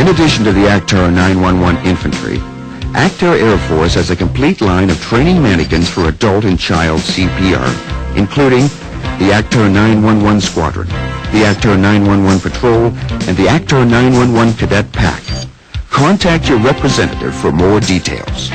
In addition to the Actar 911 Infantry, Actar Air Force has a complete line of training mannequins for adult and child CPR, including the Actar 911 Squadron, the Actar 911 Patrol, and the Actar 911 Cadet Pack. Contact your representative for more details.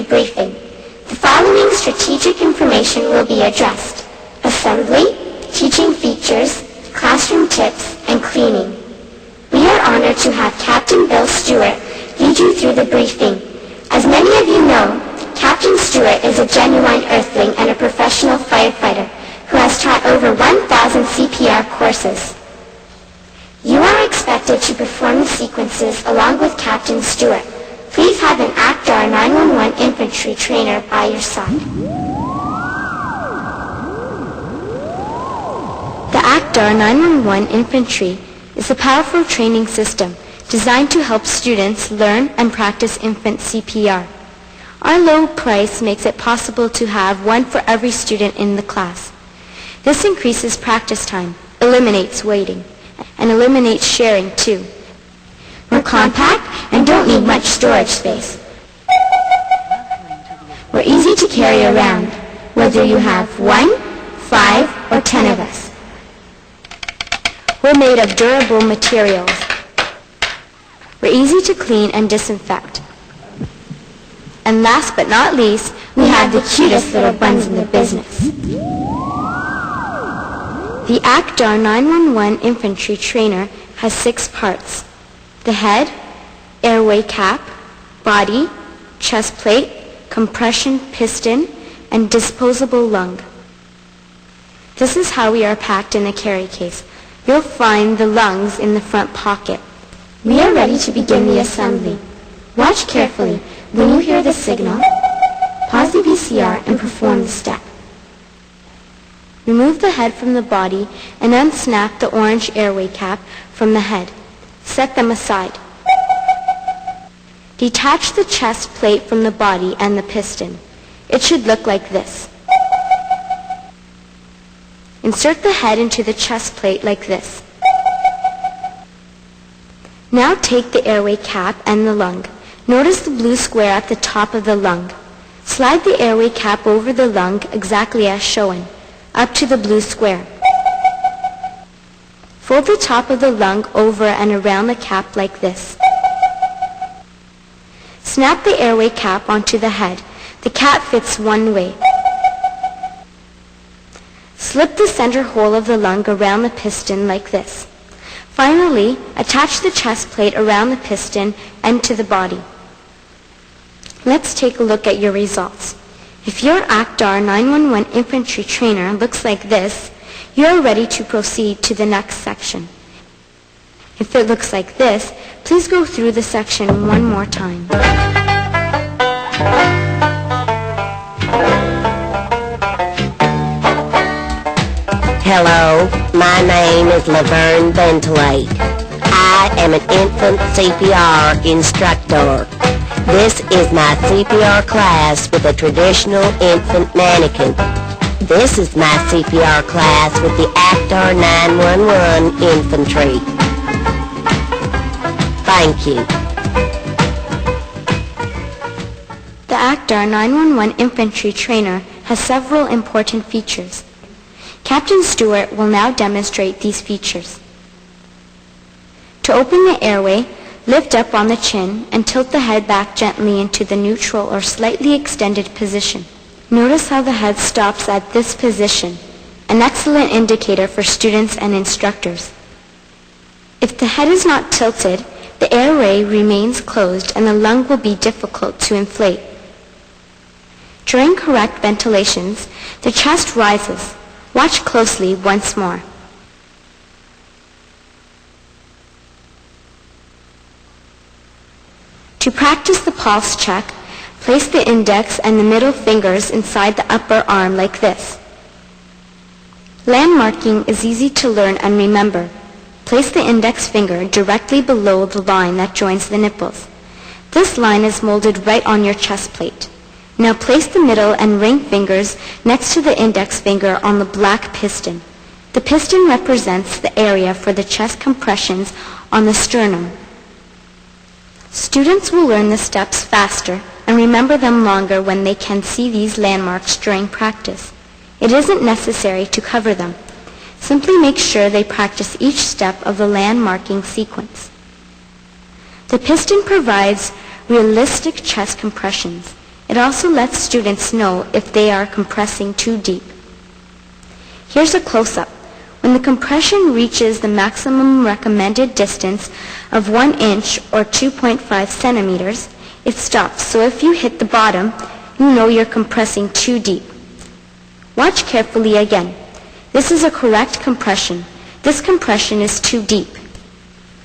Briefing. The following strategic information will be addressed: assembly, teaching features, classroom tips, and cleaning. We are honored to have Captain Bill Stewart lead you through the briefing. As many of you know, Captain Stewart is a genuine earthling and a professional firefighter who has taught over 1,000 CPR courses. You are expected to perform the sequences along with Captain Stewart. Please have an Actar 911 infantry trainer by your side. The Actar 911 infantry is a powerful training system designed to help students learn and practice infant CPR. Our low price makes it possible to have one for every student in the class. This increases practice time, eliminates waiting, and eliminates sharing too. We're compact and don't need much storage space. We're easy to carry around, whether you have 1, 5, or 10 of us. We're made of durable materials. We're easy to clean and disinfect. And last but not least, we have the cutest little buns in the business. The Actar 911 infantry trainer has 6 parts: the head, airway cap, body, chest plate, compression piston, and disposable lung. This is how we are packed in a carry case. You'll find the lungs in the front pocket. We are ready to begin the assembly. Watch carefully. When you hear the signal, pause the PCR and perform the step. Remove the head from the body and unsnap the orange airway cap from the head. Set them aside. Detach the chest plate from the body and the piston. It should look like this. Insert the head into the chest plate like this. Now take the airway cap and the lung. Notice the blue square at the top of the lung. Slide the airway cap over the lung exactly as shown, up to the blue square. Fold the top of the lung over and around the cap like this. Snap the airway cap onto the head. The cap fits one way. Slip the center hole of the lung around the piston like this. Finally, attach the chest plate around the piston and to the body. Let's take a look at your results. If your Actar 911 infantry trainer looks like this, you are ready to proceed to the next section. If it looks like this, please go through the section one more time. Hello, my name is Laverne Ventilate. I am an infant CPR instructor. This is my CPR class with a traditional infant mannequin. This is my CPR class with the Actar 911 Infantry. Thank you. The Actar 911 Infantry trainer has several important features. Captain Stewart will now demonstrate these features. To open the airway, lift up on the chin and tilt the head back gently into the neutral or slightly extended position. Notice how the head stops at this position, an excellent indicator for students and instructors. If the head is not tilted, the airway remains closed and the lung will be difficult to inflate. During correct ventilations, the chest rises. Watch closely once more. To practice the pulse check, place the index and the middle fingers inside the upper arm like this. Landmarking is easy to learn and remember. Place the index finger directly below the line that joins the nipples. This line is molded right on your chest plate. Now place the middle and ring fingers next to the index finger on the black piston. The piston represents the area for the chest compressions on the sternum. Students will learn the steps faster and remember them longer when they can see these landmarks during practice. It isn't necessary to cover them. Simply make sure they practice each step of the landmarking sequence. The piston provides realistic chest compressions. It also lets students know if they are compressing too deep. Here's a close-up. When the compression reaches the maximum recommended distance of 1 inch or 2.5 centimeters, it stops. So if you hit the bottom, you know you're compressing too deep. Watch carefully again. This is a correct compression. This compression is too deep.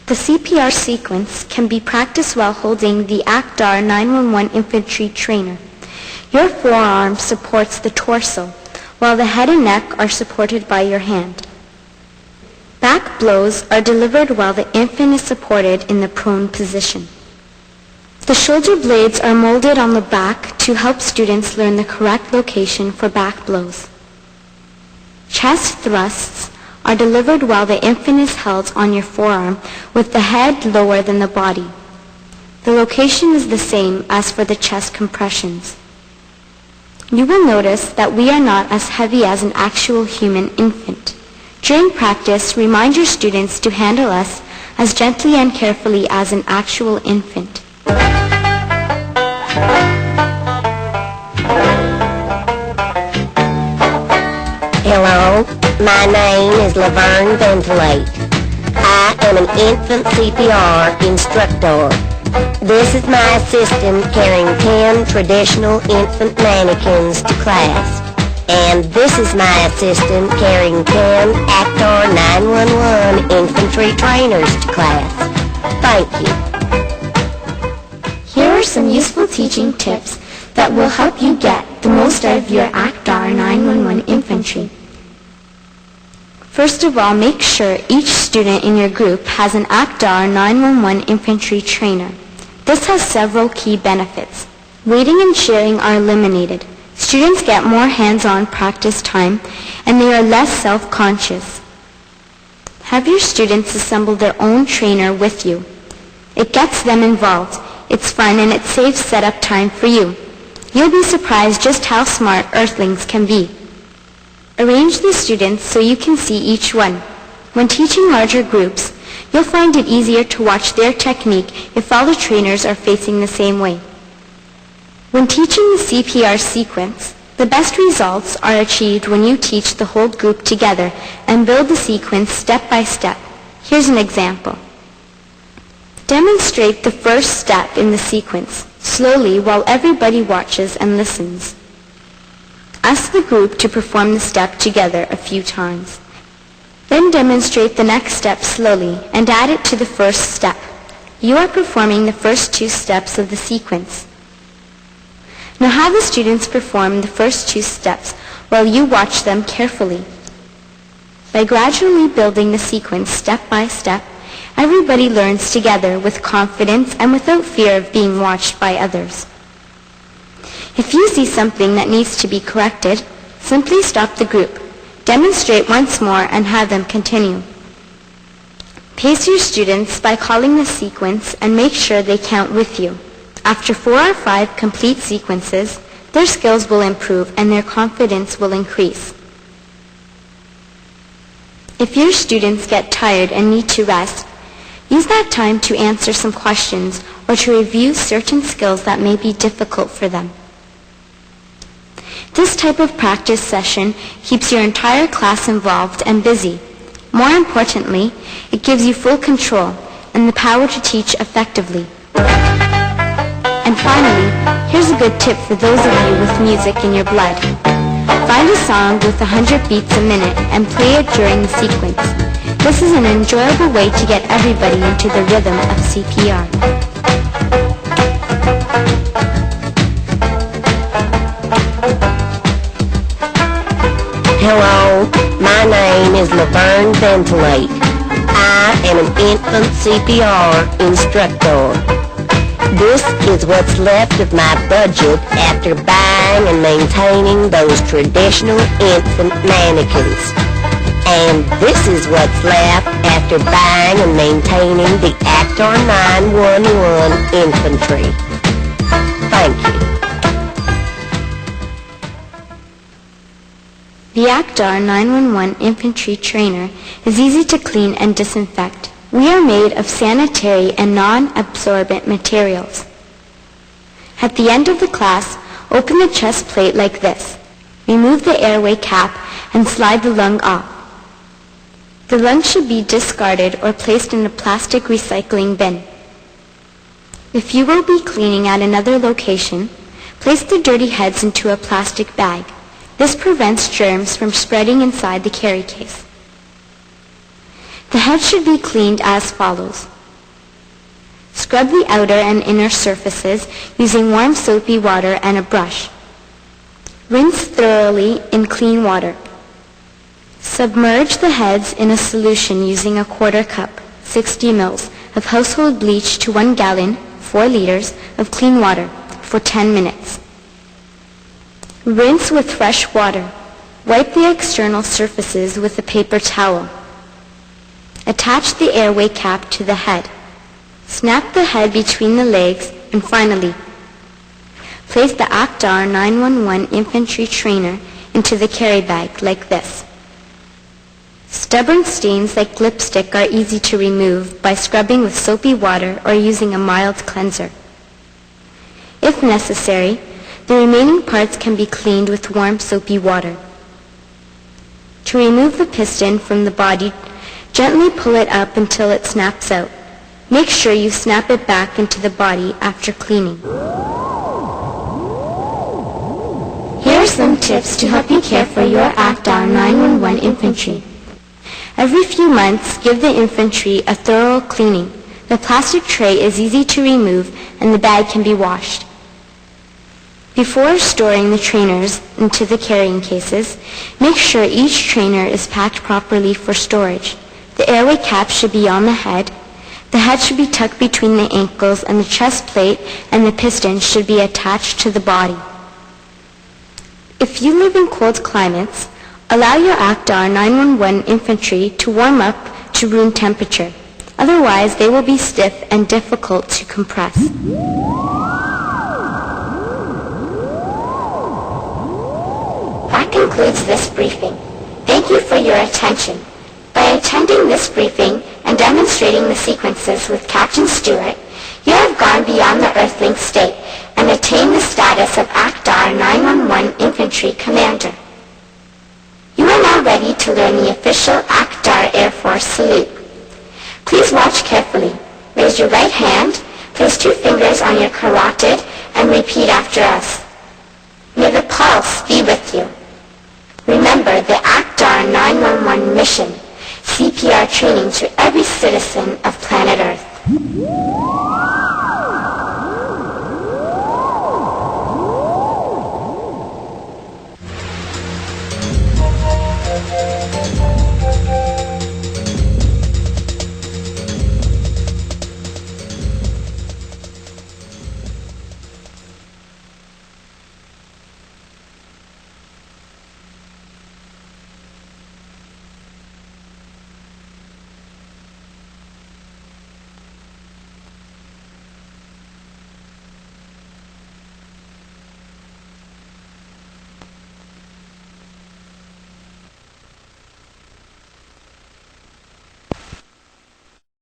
The CPR sequence can be practiced while holding the Actar 911 Infantry trainer. Your forearm supports the torso, while the head and neck are supported by your hand. Back blows are delivered while the infant is supported in the prone position. The shoulder blades are molded on the back to help students learn the correct location for back blows. Chest thrusts are delivered while the infant is held on your forearm with the head lower than the body. The location is the same as for the chest compressions. You will notice that we are not as heavy as an actual human infant. During practice, remind your students to handle us as gently and carefully as an actual infant. Hello, my name is Laverne Ventilate. I am an infant CPR instructor. This is my assistant carrying 10 traditional infant mannequins to class. And this is my assistant carrying 10 Actar 911 infantry trainers to class. Thank you. Here are some useful teaching tips that will help you get the most out of your Actar 911 infantry. First of all, make sure each student in your group has an Actar 911 infantry trainer. This has several key benefits. Waiting and sharing are eliminated. Students get more hands-on practice time and they are less self-conscious. Have your students assemble their own trainer with you. It gets them involved. It's fun and it saves setup time for you. You'll be surprised just how smart Earthlings can be. Arrange the students so you can see each one. When teaching larger groups, you'll find it easier to watch their technique if all the trainers are facing the same way. When teaching the CPR sequence, the best results are achieved when you teach the whole group together and build the sequence step by step. Here's an example. Demonstrate the first step in the sequence slowly while everybody watches and listens. Ask the group to perform the step together a few times. Then demonstrate the next step slowly and add it to the first step. You are performing the first 2 steps of the sequence. Now have the students perform the first 2 steps while you watch them carefully. By gradually building the sequence step by step, everybody learns together with confidence and without fear of being watched by others. If you see something that needs to be corrected, simply stop the group, demonstrate once more, and have them continue. Pace your students by calling the sequence and make sure they count with you. After 4 or 5 complete sequences, their skills will improve and their confidence will increase. If your students get tired and need to rest, use that time to answer some questions or to review certain skills that may be difficult for them. This type of practice session keeps your entire class involved and busy. More importantly, it gives you full control and the power to teach effectively. And finally, here's a good tip for those of you with music in your blood. Find a song with 100 beats a minute and play it during the sequence. This is an enjoyable way to get everybody into the rhythm of CPR. Hello, my name is Laverne Ventilate. I am an infant CPR instructor. This is what's left of my budget after buying and maintaining those traditional infant mannequins. And this is what's left after buying and maintaining the Actar 911 Infantry. Thank you. The Actar 911 Infantry Trainer is easy to clean and disinfect. We are made of sanitary and non-absorbent materials. At the end of the class, open the chest plate like this. Remove the airway cap and slide the lung off. The lung should be discarded or placed in a plastic recycling bin. If you will be cleaning at another location, place the dirty heads into a plastic bag. This prevents germs from spreading inside the carry case. The head should be cleaned as follows. Scrub the outer and inner surfaces using warm soapy water and a brush. Rinse thoroughly in clean water. Submerge the heads in a solution using a 1/4 cup, 60 ml, of household bleach to 1 gallon, 4 liters, of clean water for 10 minutes. Rinse with fresh water. Wipe the external surfaces with a paper towel. Attach the airway cap to the head. Snap the head between the legs, and finally, place the Actar 911 Infantry Trainer into the carry bag like this. Stubborn stains like lipstick are easy to remove by scrubbing with soapy water or using a mild cleanser. If necessary, the remaining parts can be cleaned with warm soapy water. To remove the piston from the body, gently pull it up until it snaps out. Make sure you snap it back into the body after cleaning. Here are some tips to help you care for your Actar 911 Infantry. Every few months, give the infantry a thorough cleaning. The plastic tray is easy to remove and the bag can be washed. Before storing the trainers into the carrying cases, make sure each trainer is packed properly for storage. The airway cap should be on the head. The head should be tucked between the ankles, and the chest plate and the piston should be attached to the body. If you live in cold climates, allow your Actar 911 Infantry to warm up to room temperature. Otherwise, they will be stiff and difficult to compress. That concludes this briefing. Thank you for your attention. By attending this briefing and demonstrating the sequences with Captain Stewart, you have gone beyond the Earthlink state and attained the status of Actar 911 Infantry Commander. You are now ready to learn the official Actar Air Force salute. Please watch carefully. Raise your right hand, place 2 fingers on your carotid